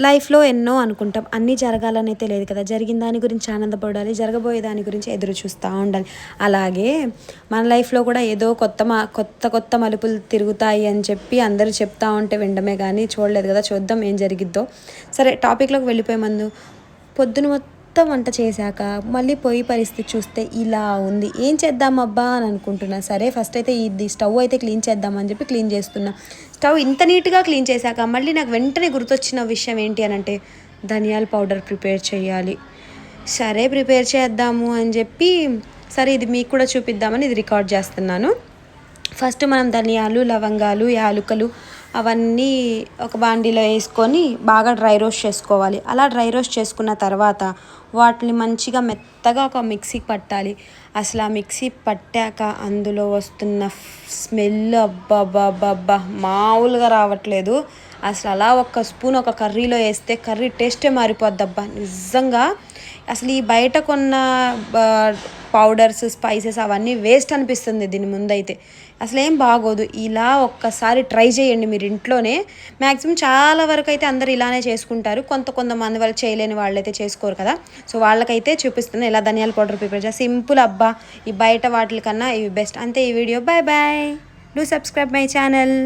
లైఫ్లో ఎన్నో అనుకుంటాం, అన్నీ జరగాలని అయితే లేదు కదా. జరిగిన దాని గురించి ఆనందపడాలి, జరగబోయే దాని గురించి ఎదురు చూస్తూ ఉండాలి. అలాగే మన లైఫ్లో కూడా ఏదో కొత్త మలుపులు తిరుగుతాయి అని చెప్పి అందరూ చెప్తా ఉంటే వినడమే కానీ చూడలేదు కదా. చూద్దాం ఏం జరిగిద్దో. సరే, టాపిక్లోకి వెళ్ళిపోయే ముందు, పొద్దున మొత్తం వంట చేశాక మళ్ళీ పొయ్యి పరిస్థితి చూస్తే ఇలా ఉంది. ఏం చేద్దామబ్బా అని అనుకుంటున్నా. సరే, ఫస్ట్ అయితే ఇది స్టవ్ అయితే క్లీన్ చేద్దామని చెప్పి క్లీన్ చేస్తున్నా. స్టవ్ ఇంత నీట్గా క్లీన్ చేశాక మళ్ళీ నాకు వెంటనే గుర్తొచ్చిన విషయం ఏంటి అని అంటే, ధనియాల పౌడర్ ప్రిపేర్ చేయాలి. సరే, ప్రిపేర్ చేద్దాము అని చెప్పి, సరే ఇది మీకు కూడా చూపిద్దామని ఇది రికార్డ్ చేస్తున్నాను. ఫస్ట్ మనం ధనియాలు, లవంగాలు, యాలకులు అవన్నీ ఒక బాండీలో వేసుకొని బాగా డ్రై రోస్ట్ చేసుకోవాలి. అలా డ్రై రోస్ట్ చేసుకున్న తర్వాత వాటిని మంచిగా మెత్తగా ఒక మిక్సీకి పట్టాలి. అసలు ఆ మిక్సీ పట్టాక అందులో వస్తున్న స్మెల్ అబ్బా మామూలుగా రావట్లేదు. అసలు అలా ఒక స్పూన్ ఒక కర్రీలో వేస్తే కర్రీ టేస్టే మారిపోద్దబ్బా నిజంగా. అసలు ఈ బయట కొన్న పౌడర్స్, స్పైసెస్ అవన్నీ వేస్ట్ అనిపిస్తుంది దీని ముందైతే. అసలు ఏం బాగోదు. ఇలా ఒక్కసారి ట్రై చేయండి మీరు ఇంట్లోనే. మ్యాక్సిమం చాలా వరకు అయితే అందరు ఇలానే చేసుకుంటారు. కొంతమంది వాళ్ళు చేయలేని వాళ్ళైతే చేసుకోరు కదా. సో వాళ్ళకైతే చూపిస్తున్నాను ఇలా ధనియాల పౌడర్ ప్రిపేర్ చేసి. సింపుల్ అబ్బా, ఈ బయట వాటికన్నా ఇవి బెస్ట్. అంతే ఈ video. Bye. Do subscribe my channel.